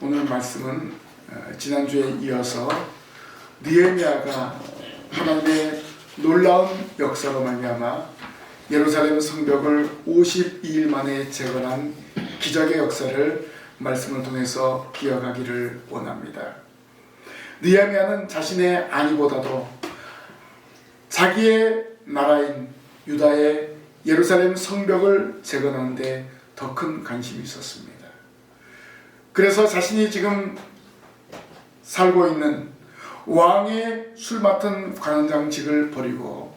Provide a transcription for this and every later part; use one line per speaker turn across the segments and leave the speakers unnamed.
오늘 말씀은 지난주에 이어서 느헤미야가 하나님의 놀라운 역사로 말미암아 예루살렘 성벽을 52일 만에 재건한 기적의 역사를 말씀을 통해서 기억하기를 원합니다. 느헤미야는 자신의 아니보다도 자기의 나라인 유다의 예루살렘 성벽을 재건하는 데 더 큰 관심이 있었습니다. 그래서 자신이 지금 살고 있는 왕의 술 맡은 관원장직을 버리고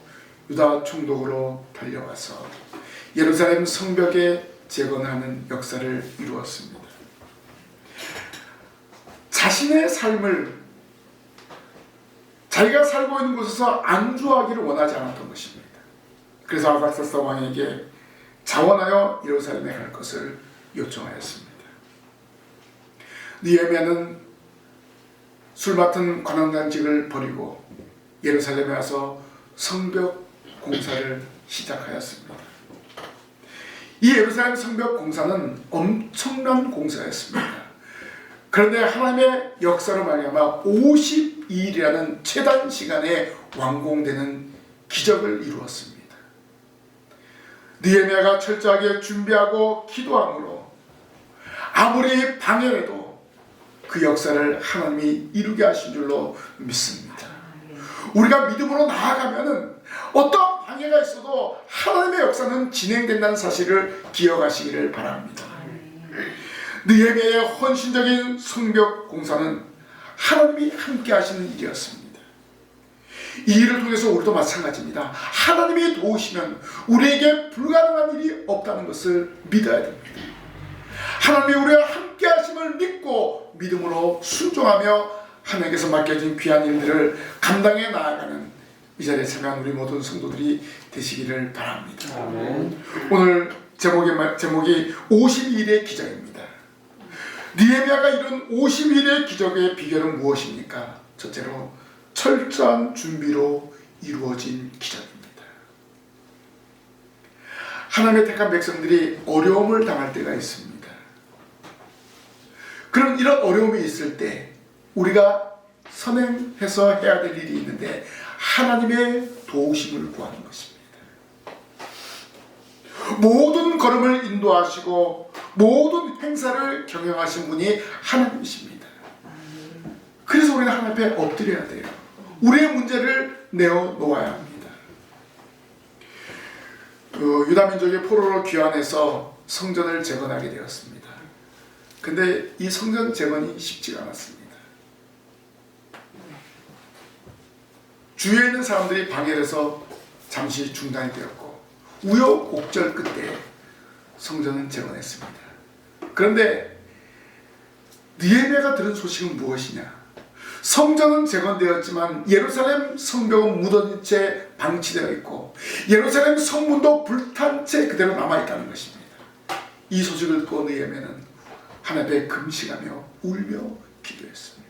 유다 총독으로 달려와서 예루살렘 성벽에 재건하는 역사를 이루었습니다. 자신의 삶을 자기가 살고 있는 곳에서 안주하기를 원하지 않았던 것입니다. 그래서 아닥사스다 왕에게 자원하여 예루살렘에 갈 것을 요청하였습니다. 느헤미야는 술 맡은 관원장직을 버리고 예루살렘에 와서 성벽 공사를 시작하였습니다. 이 예루살렘 성벽 공사는 엄청난 공사였습니다. 그런데 하나님의 역사로 말미암아 52일이라는 최단 시간에 완공되는 기적을 이루었습니다. 느헤미야가 철저하게 준비하고 기도함으로 아무리 방해해도 그 역사를 하나님이 이루게 하신 줄로 믿습니다. 우리가 믿음으로 나아가면은 어떤 방해가 있어도 하나님의 역사는 진행된다는 사실을 기억하시기를 바랍니다. 느헤미야의 헌신적인 성벽 공사는 하나님이 함께 하시는 일이었습니다. 이 일을 통해서 우리도 마찬가지입니다. 하나님이 도우시면 우리에게 불가능한 일이 없다는 것을 믿어야 됩니다. 하나님이 우리와 함께 하심을 믿고 믿음으로 순종하며 하나님께서 맡겨진 귀한 일들을 감당해 나아가는 이 자리에 참여한 우리 모든 성도들이 되시기를 바랍니다. 아멘. 오늘 제목이 52일의 기적입니다. 느헤미야가 이룬 52일의 기적의 비결은 무엇입니까? 첫째로 철저한 준비로 이루어진 기적입니다. 하나님의 택한 백성들이 어려움을 당할 때가 있습니다. 그럼 이런 어려움이 있을 때 우리가 선행해서 해야 될 일이 있는데 하나님의 도우심을 구하는 것입니다. 모든 걸음을 인도하시고 모든 행사를 경영하신 분이 하나님이십니다. 그래서 우리는 하나님 앞에 엎드려야 돼요. 우리의 문제를 내어놓아야 합니다. 유다민족이 포로로 귀환해서 성전을 재건하게 되었습니다. 근데 이 성전 재건이 쉽지가 않았습니다. 주위에 있는 사람들이 방해를 해서 잠시 중단이 되었고 우여곡절 끝에 성전은 재건했습니다. 그런데 느헤미야가 들은 소식은 무엇이냐? 성전은 재건되었지만 예루살렘 성벽은 무너진 채 방치되어 있고 예루살렘 성문도 불탄 채 그대로 남아있다는 것입니다. 이 소식을 듣고 느헤미야는 하나님 앞에 금식하며 울며 기도했습니다.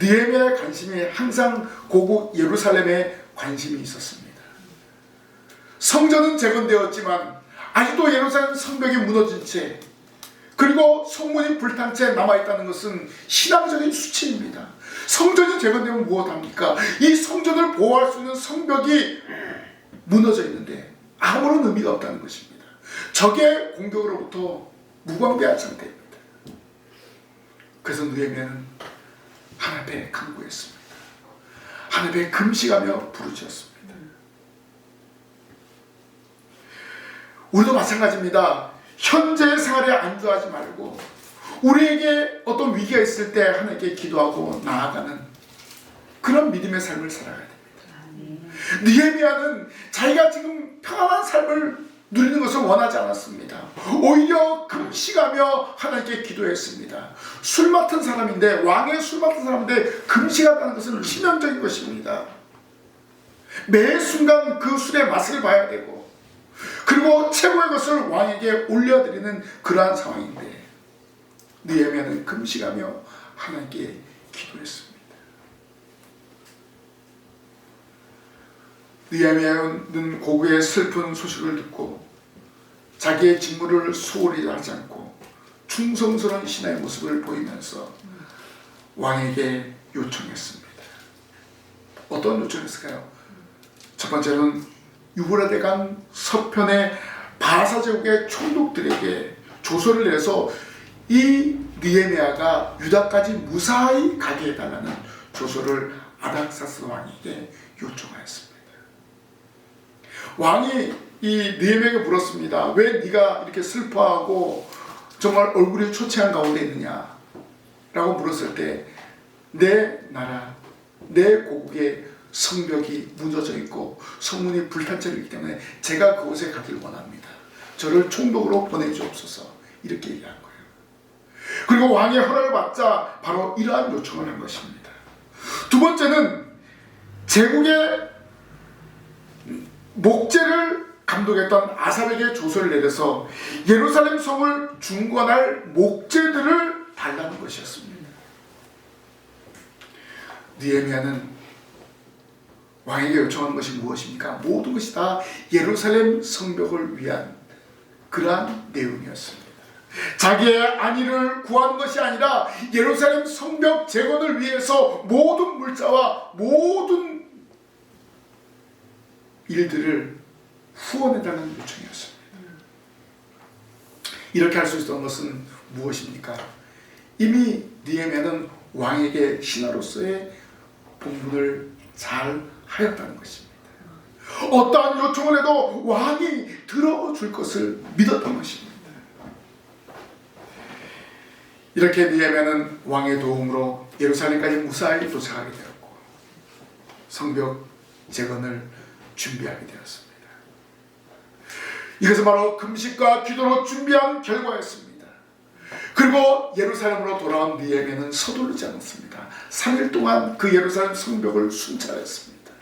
느헤미야의 관심이 항상 고국 예루살렘에 관심이 있었습니다. 성전은 재건되었지만 아직도 예루살렘 성벽이 무너진 채 그리고 성문이 불탄 채 남아있다는 것은 신앙적인 수치입니다. 성전이 재건되면 무엇합니까? 이 성전을 보호할 수 있는 성벽이 무너져 있는데 아무런 의미가 없다는 것입니다. 적의 공격으로부터 무방비한 상태입니다. 그래서 느헤미야는 하나님 앞에 간구했습니다. 하나님 앞에 금식하며 부르짖었습니다. 우리도 마찬가지입니다. 현재의 생활에 안주하지 말고 우리에게 어떤 위기가 있을 때 하나님께 기도하고 나아가는 그런 믿음의 삶을 살아가야 됩니다. 느헤미야는 자기가 지금 평안한 삶을 누리는 것을 원하지 않았습니다. 오히려 금식하며 하나님께 기도했습니다. 술 맡은 사람인데 왕의 술 맡은 사람인데 금식한다는 것은 치명적인 것입니다. 매 순간 그 술의 맛을 봐야 되고 그리고 최고의 것을 왕에게 올려드리는 그러한 상황인데 느헤미야는 금식하며 하나님께 기도했습니다. 느헤미야는 고국의 슬픈 소식을 듣고 자기의 직무를 소홀히 하지 않고 충성스러운 신하의 모습을 보이면서 왕에게 요청했습니다. 어떤 요청했을까요? 첫 번째는 유브라데강 서편의 바사 제국의 총독들에게 조서를 내서 이 느헤미야가 유다까지 무사히 가게 해달라는 조서를 아닥사스 왕에게 요청하였습니다. 왕이 이 느헤미야에게 물었습니다. 왜 네가 이렇게 슬퍼하고 정말 얼굴이 초췌한 가운데 있느냐 라고 물었을 때, 내 나라, 내 고국의 성벽이 무너져 있고 성문이 불탄 채 있기 때문에 제가 그곳에 가길 원합니다. 저를 총독으로 보내주옵소서, 이렇게 얘기한 거예요. 그리고 왕의 허락을 받자 바로 이러한 요청을 한 것입니다. 두 번째는 제국의 목재를 감독했던 아삽에게 조서를 내려서 예루살렘 성을 중건할 목재들을 달라는 것이었습니다. 느헤미야는 왕에게 요청한 것이 무엇입니까? 모든 것이 다 예루살렘 성벽을 위한 그러한 내용이었습니다. 자기의 안위를 구하는 것이 아니라 예루살렘 성벽 재건을 위해서 모든 물자와 모든 일들을 후원해달라는 요청이었습니다. 이렇게 할 수 있었던 것은 무엇입니까? 이미 느헤미야는 왕에게 신하로서의 본분을 잘 하였다는 것입니다. 어떠한 요청을 해도 왕이 들어줄 것을 믿었던 것입니다. 이렇게 느헤미야는 왕의 도움으로 예루살렘까지 무사히 도착하게 되었고 성벽 재건을 준비하게 되었습니다. 이것은 바로 금식과 기도로 준비한 결과였습니다. 그리고 예루살렘으로 돌아온 느헤미야는 서두르지 않았습니다. 3일 동안 그 예루살렘 성벽을 순찰했습니다.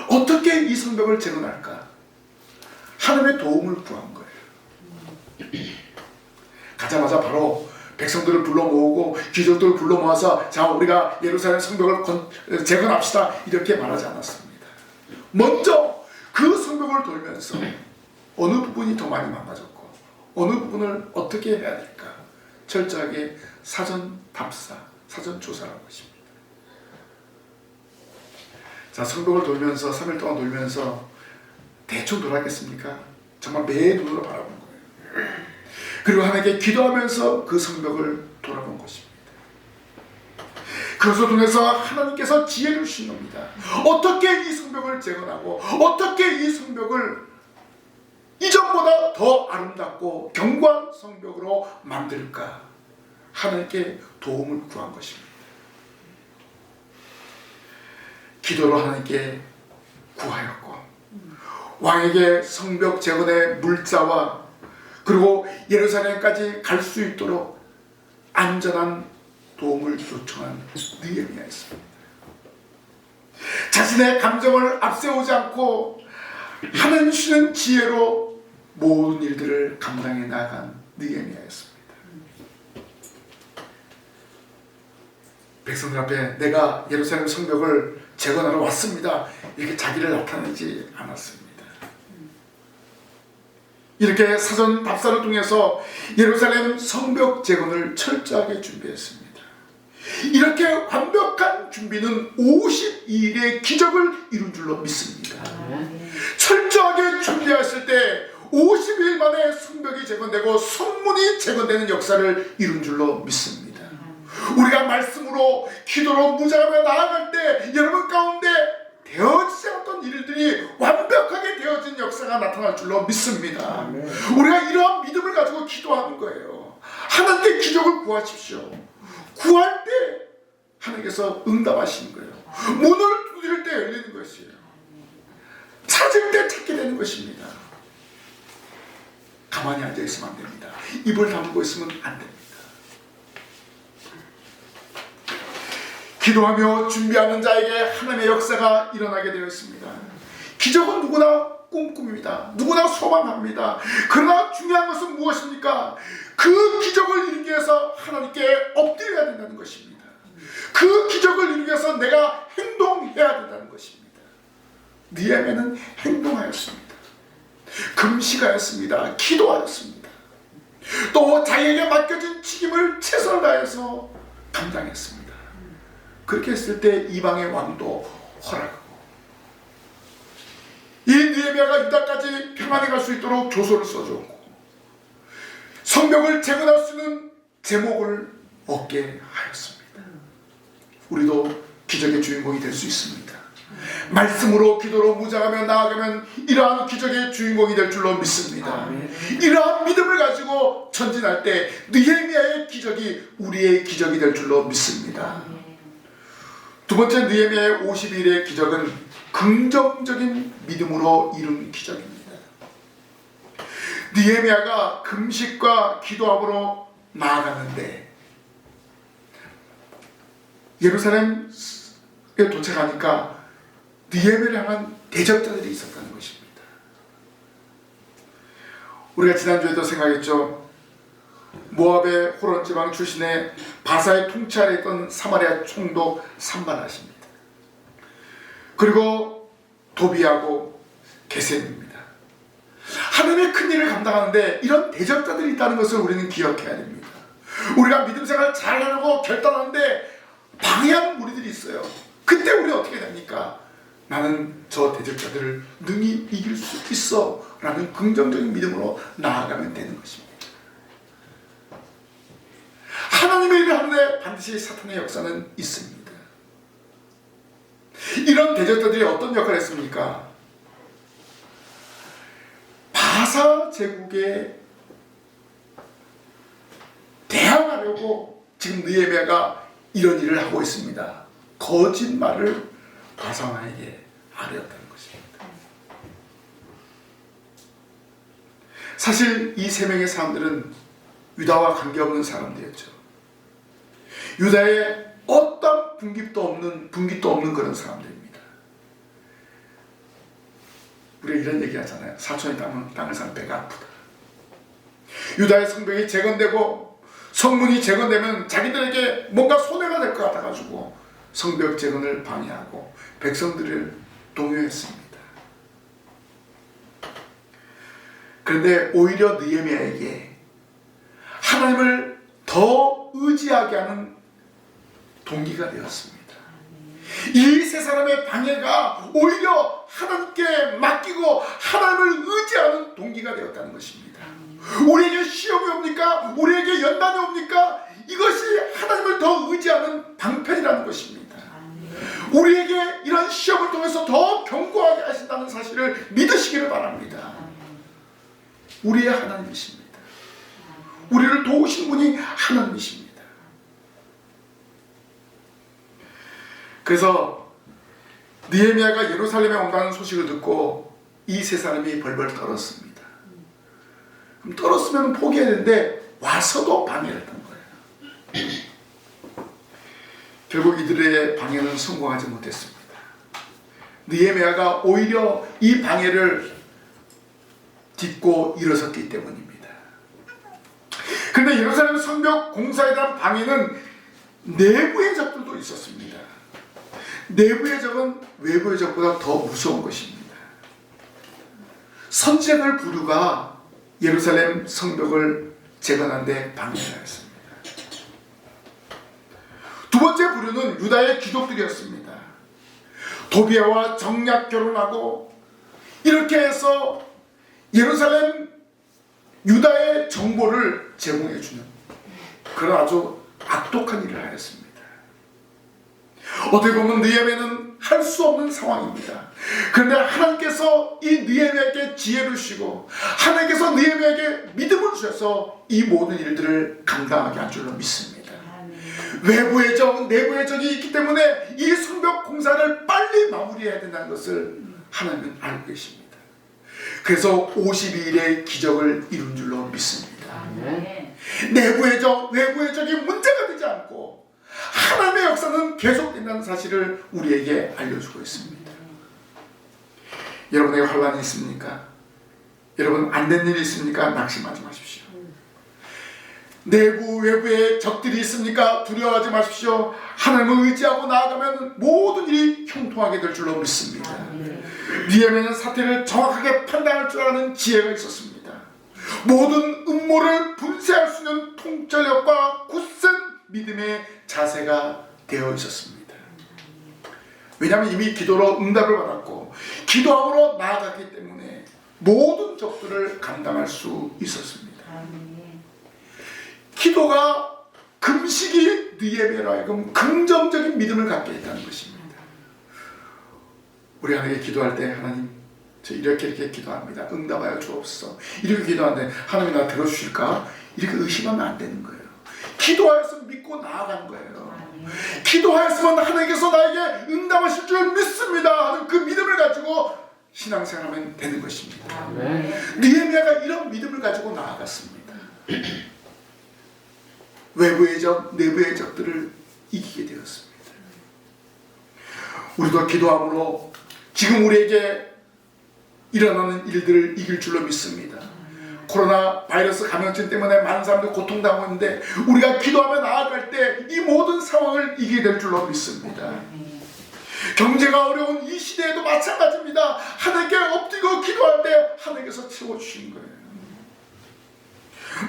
어떻게 이 성벽을 재건할까? 하나님의 도움을 구한 거예요. 가자마자 바로 백성들을 불러 모으고 귀족들을 불러 모아서 자, 우리가 예루살렘 성벽을 재건합시다, 이렇게 말하지 않았습니다. 먼저 그 성벽을 돌면서 어느 부분이 더 많이 망가졌고 어느 부분을 어떻게 해야 될까 철저하게 사전 답사, 사전 조사를 한 것입니다. 자, 성벽을 돌면서 3일 동안 돌면서 대충 돌았겠습니까? 정말 매 눈으로 바라본 거예요. 그리고 하나님께 기도하면서 그 성벽을 돌아본 것입니다. 그것을 통해서 하나님께서 지혜를 주신 겁니다. 어떻게 이 성벽을 재건하고 어떻게 이 성벽을 이전보다 더 아름답고 견고한 성벽으로 만들까? 하나님께 도움을 구한 것입니다. 기도로 하나님께 구하였고 왕에게 성벽 재건의 물자와 그리고 예루살렘까지 갈 수 있도록 안전한 도움을 요청한 느헤미야였습니다. 자신의 감정을 앞세우지 않고 하나님 주시는 지혜로 모든 일들을 감당해 나간 느헤미야였습니다. 백성들 앞에 내가 예루살렘 성벽을 재건하러 왔습니다, 이렇게 자기를 나타내지 않았습니다. 이렇게 사전 답사를 통해서 예루살렘 성벽 재건을 철저하게 준비했습니다. 이렇게 완벽한 준비는 52일의 기적을 이룬 줄로 믿습니다. 철저하게 준비했을 때 52일 만에 성벽이 재건되고 성문이 재건되는 역사를 이룬 줄로 믿습니다. 우리가 말씀으로 기도로 무장하며 나아갈 때 여러분 가운데 되어지지 않았던 일들이 완벽하게 되어진 역사가 나타날 줄로 믿습니다. 우리가 이러한 믿음을 가지고 기도하는 거예요. 하나님께 기적을 구하십시오. 구할 때 하나님께서 응답하시는 거예요. 문을 두드릴 때 열리는 것이에요. 찾을 때 찾게 되는 것입니다. 가만히 앉아 있으면 안 됩니다. 입을 다물고 있으면 안 됩니다. 기도하며 준비하는 자에게 하나님의 역사가 일어나게 되어 있습니다. 기적은 누구나 꿈꿉니다. 누구나 소망합니다. 그러나 중요한 것은 무엇입니까? 그 기적을 이루기 위해서 하나님께 엎드려야 된다는 것입니다. 그 기적을 이루기 위해서 내가 행동해야 된다는 것입니다. 느헤미야는 행동하였습니다. 금식하였습니다. 기도하였습니다. 또 자기에게 맡겨진 책임을 최선을 다해서 감당했습니다. 그렇게 했을 때 이방의 왕도 허락하고 이 느헤미야가 유다까지 평안히 갈 수 있도록 조서를 써줬고 성벽을 재건할 수 있는 제목을 얻게 하였습니다. 우리도 기적의 주인공이 될 수 있습니다. 말씀으로 기도로 무장하며 나아가면 이러한 기적의 주인공이 될 줄로 믿습니다. 이러한 믿음을 가지고 전진할 때 느헤미야의 기적이 우리의 기적이 될 줄로 믿습니다. 두 번째, 느헤미야의 52일의 기적은 긍정적인 믿음으로 이룬 기적입니다. 느헤미야가 금식과 기도함으로 나아가는데 예루살렘에 도착하니까 느헤미야를 향한 대적자들이 있었다는 것입니다. 우리가 지난주에도 생각했죠. 모압의 호론 지방 출신의 바사의 통치하에 있던 사마리아 총독 산발랏입니다. 그리고 도비하고 게셈입니다. 하나님의 큰 일을 감당하는데 이런 대적자들이 있다는 것을 우리는 기억해야 됩니다. 우리가 믿음 생활 잘하려고 결단하는데 방해하는 무리들이 있어요. 그때 우리 어떻게 됩니까? 나는 저 대적자들을 능히 이길 수 있어 라는 긍정적인 믿음으로 나아가면 되는 것입니다. 하나님의 일을 하는데 반드시 사탄의 역사는 있습니다. 이런 대적자들이 어떤 역할을 했습니까? 바사 제국에 대항하려고 지금 느헤미야가 이런 일을 하고 있습니다. 거짓말을 바사왕에게 아뢰었다는 것입니다. 사실 이 세 명의 사람들은 유다와 관계없는 사람들이었죠. 유다에 어떤 분깃도 없는 그런 사람들입니다. 우리가 이런 얘기 하잖아요. 사촌이 땅을 사는 배가 아프다. 유다의 성벽이 재건되고 성문이 재건되면 자기들에게 뭔가 손해가 될 것 같아가지고 성벽 재건을 방해하고 백성들을 동요했습니다. 그런데 오히려 느헤미야에게 하나님을 더 의지하게 하는 동기가 되었습니다. 이 세 사람의 방해가 오히려 하나님께 맡기고 하나님을 의지하는 동기가 되었다는 것입니다. 우리에게 시험이 옵니까? 우리에게 연단이 옵니까? 이것이 하나님을 더 의지하는 방편이라는 것입니다. 우리에게 이런 시험을 통해서 더 견고하게 하신다는 사실을 믿으시기를 바랍니다. 우리의 하나님이십니다. 우리를 도우신 분이 하나님이십니다. 그래서 느헤미야가 예루살렘에 온다는 소식을 듣고 이 세 사람이 벌벌 떨었습니다. 그럼 떨었으면 포기해야 되는데 와서도 방해를 했던 거예요. 결국 이들의 방해는 성공하지 못했습니다. 느헤미야가 오히려 이 방해를 딛고 일어섰기 때문입니다. 그런데 예루살렘 성벽 공사에 대한 방해는 내부의 적들도 있었습니다. 내부의 적은 외부의 적보다 더 무서운 것입니다. 선지자들 부류가 예루살렘 성벽을 재건하는 데 방해를 했습니다. 두 번째 부류는 유다의 귀족들이었습니다. 도비아와 정략 결혼하고 이렇게 해서 예루살렘 유다의 정보를 제공해주는 그런 아주 악독한 일을 하였습니다. 어떻게 보면 느헤미야는 할 수 없는 상황입니다. 그런데 하나님께서 이 느헤미야에게 지혜를 주시고 하나님께서 느헤미야에게 믿음을 주셔서 이 모든 일들을 감당하게 할 줄로 믿습니다. 외부의 적, 내부의 적이 있기 때문에 이 성벽 공사를 빨리 마무리해야 된다는 것을 하나님은 알고 계십니다. 그래서 52일의 기적을 이룬 줄로 믿습니다. 내부의 적, 외부의 적이 문제가 되지 않고 하나님의 역사는 계속된다는 사실을 우리에게 알려주고 있습니다. 여러분에게 환난이 있습니까? 여러분 안 된 일이 있습니까? 낙심하지 마십시오. 내부 외부에 적들이 있습니까? 두려워하지 마십시오. 하나님을 의지하고 나아가면 모든 일이 형통하게 될 줄로 믿습니다. 느헤미야는 사태를 정확하게 판단할 줄 아는 지혜가 있었습니다. 모든 음모를 분쇄할 수 있는 통찰력과 굳센 믿음의 자세가 되어 있었습니다. 왜냐하면 이미 기도로 응답을 받았고 기도함으로 나아갔기 때문에 모든 적들을 감당할 수 있었습니다. 기도가 금식이 느헤미야로 하여금 긍정적인 믿음을 갖게 했다는 것입니다. 우리 하나님께 기도할 때 하나님 저 이렇게 기도합니다. 응답하여 주옵소서. 이렇게 기도하는데 하나님이 나 들어주실까? 이렇게 의심하면 안 되는 거예요. 기도하였으면 믿고 나아간 거예요. 기도하였으면 하나님께서 나에게 응답하실 줄 믿습니다 하는 그 믿음을 가지고 신앙생활하면 되는 것입니다. 느헤미야가 이런 믿음을 가지고 나아갔습니다. 외부의 적, 내부의 적들을 이기게 되었습니다. 우리도 기도함으로 지금 우리에게 일어나는 일들을 이길 줄로 믿습니다. 코로나 바이러스 감염증 때문에 많은 사람들이 고통당하고 있는데 우리가 기도하며 나아갈 때 이 모든 상황을 이기게 될 줄로 믿습니다. 경제가 어려운 이 시대에도 마찬가지입니다. 하나님께 엎드리고 기도할 때 하나님께서 채워주신 거예요.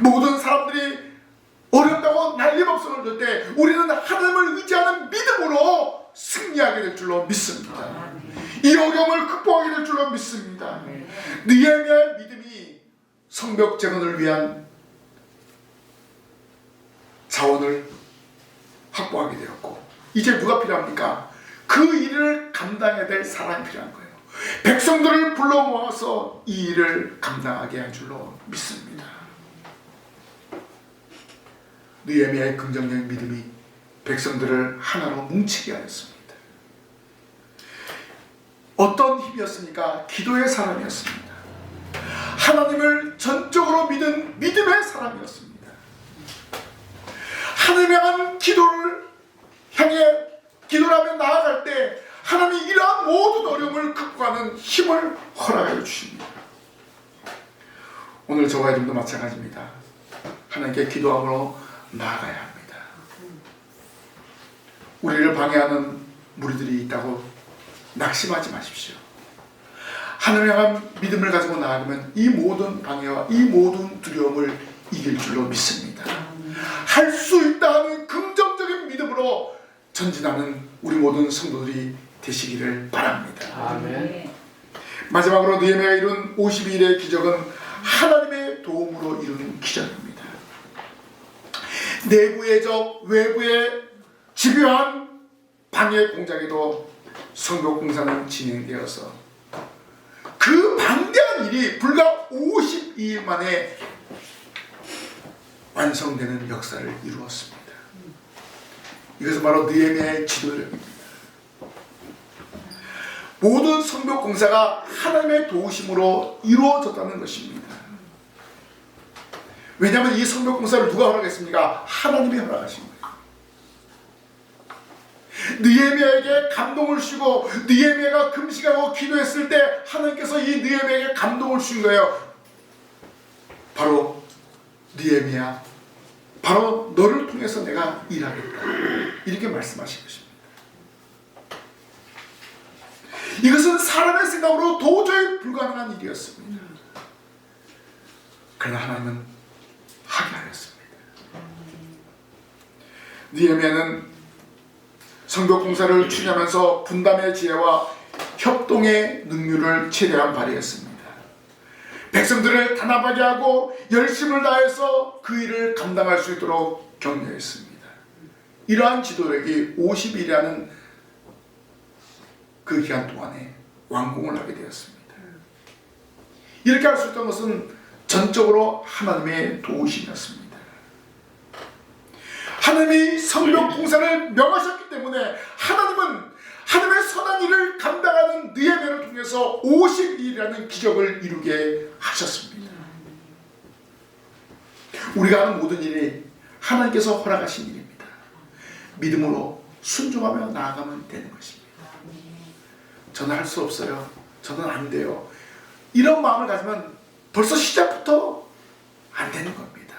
모든 사람들이 어렵다고 난리법석을 들 때 우리는 하나님을 의지하는 믿음으로 승리하게 될 줄로 믿습니다. 이 어려움을 극복하게 될 줄로 믿습니다. 느헤미야의 믿음이 성벽 재건을 위한 자원을 확보하게 되었고 이제 누가 필요합니까? 그 일을 감당해야 될 사람이 필요한 거예요. 백성들을 불러 모아서 이 일을 감당하게 할 줄로 믿습니다. 느헤미야의 긍정적인 믿음이 백성들을 하나로 뭉치게 하였습니다. 어떤 힘이었습니까? 기도의 사람이었습니다. 하나님을 전적으로 믿은 믿음의 사람이었습니다. 하나님을 향한 기도를 하며 나아갈 때 하나님이 이러한 모든 어려움을 극복하는 힘을 허락하여 주십니다. 오늘 저와 여러분도 마찬가지입니다. 하나님께 기도함으로 나아가야 합니다. 우리를 방해하는 무리들이 있다고 낙심하지 마십시오. 하나님을 향한 믿음을 가지고 나아가면 이 모든 방해와 이 모든 두려움을 이길 줄로 믿습니다. 할 수 있다는 긍정적인 믿음으로 전진하는 우리 모든 성도들이 되시기를 바랍니다.
아멘.
마지막으로 느헤미야가 이룬 52일의 기적은 하나님의 도움으로 이룬 기적입니다. 내부의 적, 외부의 집요한 방해 공작에도 성벽 공사는 진행되어서 그 방대한 일이 불과 52일 만에 완성되는 역사를 이루었습니다. 이것은 바로 느헤미야의 지도력입니다. 모든 성벽 공사가 하나님의 도우심으로 이루어졌다는 것입니다. 왜냐하면 이 성벽 공사를 누가 허락했습니까? 하나님이 허락하신 거예요. 느헤미야에게 감동을 주시고 느헤미야가 금식하고 기도했을 때 하나님께서 이 느헤미야에게 감동을 주신 거예요. 바로 느헤미야, 바로 너를 통해서 내가 일하겠다, 이렇게 말씀하신 것입니다. 이것은 사람의 생각으로 도저히 불가능한 일이었습니다. 그러나 하나님은 하게 하였습니다. 느헤미야는 성벽 공사를 추진하면서 분담의 지혜와 협동의 능률을 최대한 발휘했습니다. 백성들을 단합하게 하고 열심을 다해서 그 일을 감당할 수 있도록 격려했습니다. 이러한 지도력이 50일이라는 그 기간 동안에 완공을 하게 되었습니다. 이렇게 할 수 있던 것은 전적으로 하나님의 도우심이었습니다. 하나님이 성벽 공사를 명하셨기 때문에 하나님은 하나님의 선한 일을 감당하는 느헤미야를 통해서 50일이라는 기적을 이루게 하셨습니다. 우리가 하는 모든 일이 하나님께서 허락하신 일입니다. 믿음으로 순종하며 나아가면 되는 것입니다. 저는 할 수 없어요. 저는 안 돼요. 이런 마음을 가지면 벌써 시작부터 안 되는 겁니다.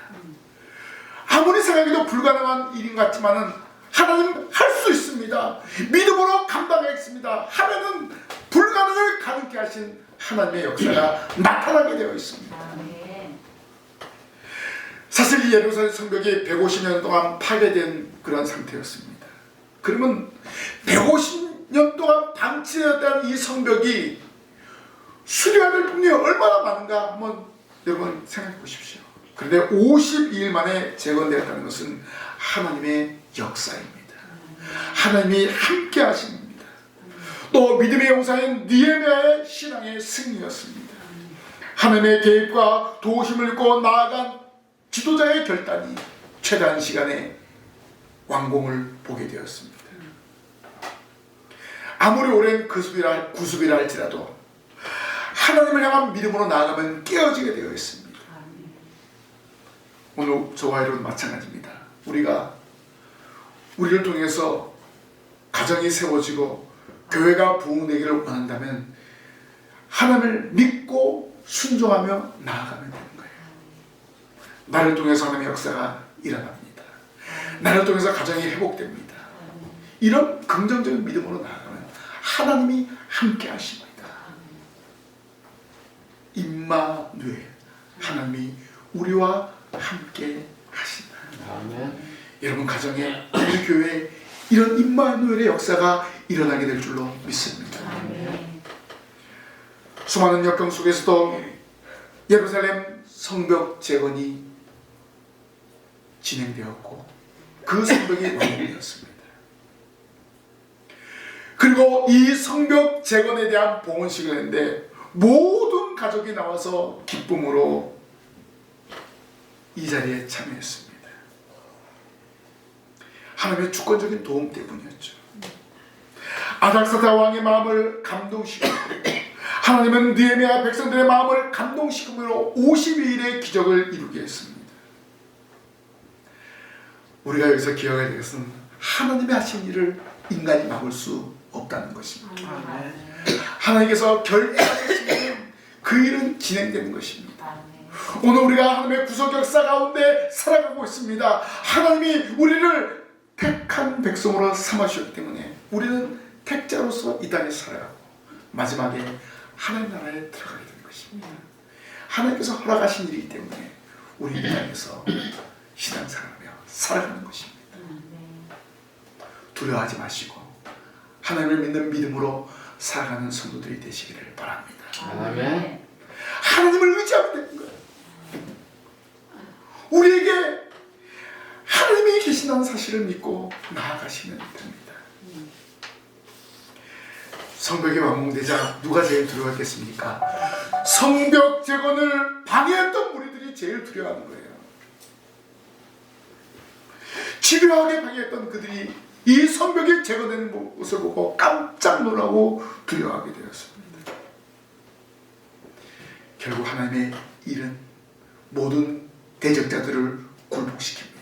아무리 생각해도 불가능한 일인 것 같지만은 하나님 할 수 있습니다. 믿음으로 감당하겠습니다 하면은 불가능을 가능케 하신 하나님의 역사가 나타나게 되어 있습니다. 사실 이 예루살렘 성벽이 150년 동안 파괴된 그런 상태였습니다. 그러면 150년 동안 방치되었다는 이 성벽이 수리해야 될 부분이 얼마나 많은가 한번 여러분 생각해 보십시오. 그런데 52일 만에 재건되었다는 것은 하나님의 역사입니다. 하나님이 함께 하십니다. 또 믿음의 용사인 느헤미야의 신앙의 승리였습니다. 하나님의 개입과 도우심을 입고 나아간 지도자의 결단이 최단 시간에 완공을 보게 되었습니다. 아무리 오랜 구습이라 할지라도 하나님을 향한 믿음으로 나아가면 깨어지게 되어 있습니다. 오늘 저와 여러분 마찬가지입니다. 우리를 통해서 가정이 세워지고 교회가 부흥되기를 원한다면 하나님을 믿고 순종하며 나아가면 되는 거예요. 나를 통해서 하나님의 역사가 일어납니다. 나를 통해서 가정이 회복됩니다. 이런 긍정적인 믿음으로 나아가면 하나님이 함께 하십니다. 임마누엘, 하나님이 우리와 함께 하신다.
아멘.
여러분 가정에, 우리 교회에 이런 임마누엘의 역사가 일어나게 될 줄로 믿습니다.
아멘.
수많은 역경 속에서도 예루살렘 성벽 재건이 진행되었고 그 성벽이 완공되었습니다. 그리고 이 성벽 재건에 대한 봉헌식을 했는데 모든 가족이 나와서 기쁨으로 이 자리에 참여했습니다. 하나님의 주권적인 도움 때문이었죠. 아닥사다 왕의 마음을 감동시키고 하나님은 느헤미야 백성들의 마음을 감동시킴으로 52일의 기적을 이루게 했습니다. 우리가 여기서 기억해야 될 것은 하나님이 하신 일을 인간이 막을 수 없다는 것입니다. 하나님께서 결정하셨으면 그 일은 진행되는 것입니다. 오늘 우리가 하나님의 구속 역사 가운데 살아가고 있습니다. 하나님이 우리를 택한 백성으로 삼으셨기 때문에 우리는 택자로서 이 땅에 살아가고 마지막에 하나님 나라에 들어가게 된 것입니다. 하나님께서 허락하신 일이기 때문에 우리 이 땅에서 신앙생활하며 살아가는 것입니다. 두려워하지 마시고 하나님을 믿는 믿음으로 살아가는 성도들이 되시기를 바랍니다.
아멘.
하나님을 의지하면 되는 거예요. 우리에게 하나님이 계신다는 사실을 믿고 나아가시면 됩니다. 성벽이 완공되자 누가 제일 두려워했겠습니까? 성벽 재건을 방해했던 무리들이 제일 두려워하는 거예요. 집요하게 방해했던 그들이 이 성벽이 재건되는 모습을 보고 깜짝 놀라고 두려워하게 되었습니다. 결국 하나님의 일은 모든 대적자들을 굴복시킵니다.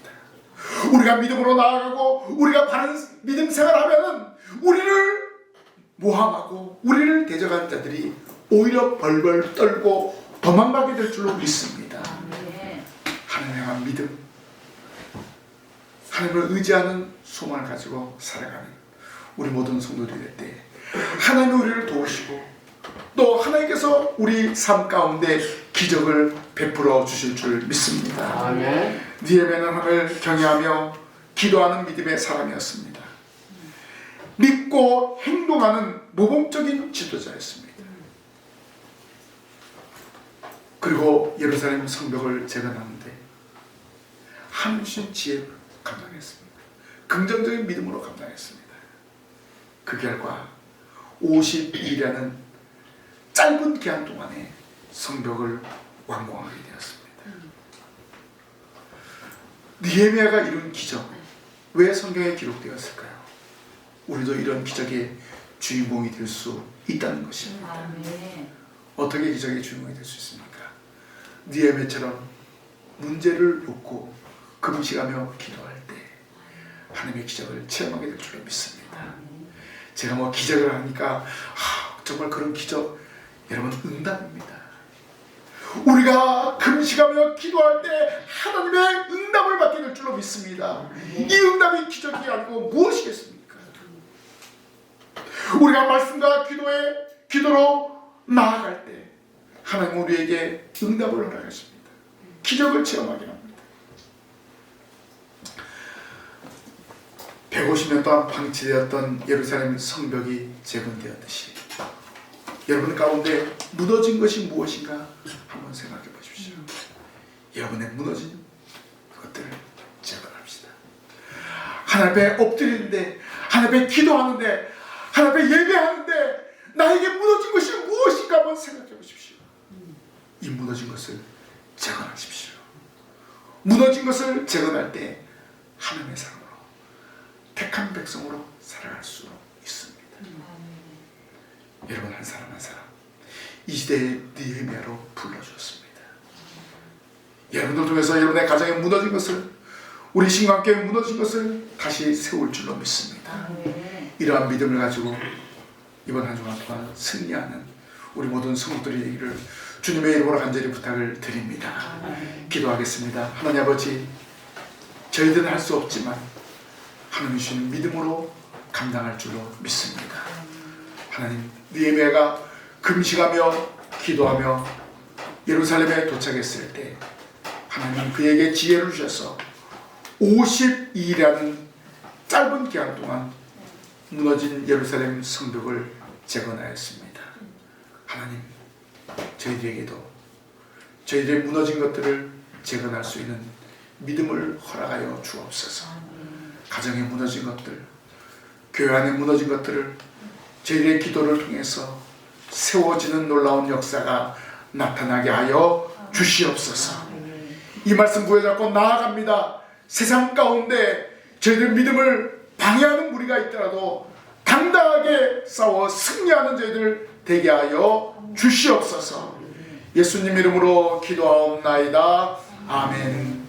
우리가 믿음으로 나아가고 우리가 바른 믿음 생활하면은 우리를 모함하고 우리를 대적하는 자들이 오히려 벌벌 떨고 도망가게 될 줄로 믿습니다. 하나님을 향한 믿음, 하나님을 의지하는 소망을 가지고 살아가는 우리 모든 성도들이 될 때 하나님이 우리를 도우시고 또 하나님께서 우리 삶 가운데 기적을 베풀어 주실 줄 믿습니다.
아멘.
느헤미야는 하나님을 경외하며 기도하는 믿음의 사람이었습니다. 믿고 행동하는 모범적인 지도자였습니다. 그리고 예루살렘 성벽을 재건하는데 한무신 지혜를 감당했습니다. 긍정적인 믿음으로 감당했습니다. 그 결과 52일이라는 짧은 기간 동안에 성벽을 완공하게 되었습니다. 느헤미야가 이룬 기적, 왜 성경에 기록되었을까요? 우리도 이런 기적의 주인공이 될 수 있다는 것입니다. 어떻게 기적의 주인공이 될 수 있습니까? 느헤미야처럼 문제를 놓고 금식하며 기도할 때 하나님의 기적을 체험하게 될 줄로 믿습니다. 제가 뭐 기적을 하니까 정말 그런 기적, 여러분 응답입니다. 우리가 금식하며 기도할 때 하나님의 응답을 받게 될 줄로 믿습니다. 이 응답이 기적이 아니고 무엇이겠습니까? 우리가 말씀과 기도로 나아갈 때 하나님 우리에게 응답을 허락하십니다. 기적을 체험하게 합니다. 150년 동안 방치되었던 예루살렘 성벽이 재건되었듯이 여러분 가운데 무너진 것이 무엇인가 한번 생각해 보십시오. 여러분의 무너진 것들을 재건합시다. 하나님 앞에 엎드리는데, 하나님 앞에 기도하는데, 하나님 앞에 예배하는데 나에게 무너진 것이 무엇인가 한번 생각해 보십시오. 이 무너진 것을 재건하십시오. 무너진 것을 재건할 때 하나님의 사람으로, 택한 백성으로 살아갈 수 있습니다. 여러분 한 사람 한 사람 이 시대의 느헤미야로 불러주었습니다. 여러분들 통해서 여러분의 가정에 무너진 것을, 우리 신관교회 무너진 것을 다시 세울 줄로 믿습니다. 이러한 믿음을 가지고 이번 한 주간 동안 승리하는 우리 모든 성도들이 되기를 주님의 이름으로 간절히 부탁을 드립니다. 기도하겠습니다. 하나님 아버지, 저희들은 할 수 없지만 하나님 주시는 믿음으로 감당할 줄로 믿습니다. 하나님, 느헤미야가 금식하며 기도하며 예루살렘에 도착했을 때 하나님 그에게 지혜를 주셔서 52일이라는 짧은 기간 동안 무너진 예루살렘 성벽을 재건하였습니다. 하나님, 저희들에게도 저희들의 무너진 것들을 재건할 수 있는 믿음을 허락하여 주옵소서. 가정에 무너진 것들, 교회 안에 무너진 것들을 저희들의 기도를 통해서 세워지는 놀라운 역사가 나타나게 하여 주시옵소서. 이 말씀 부여잡고 나아갑니다. 세상 가운데 저희들 믿음을 방해하는 무리가 있더라도 당당하게 싸워 승리하는 저희들 되게 하여 주시옵소서. 예수님 이름으로 기도하옵나이다. 아멘.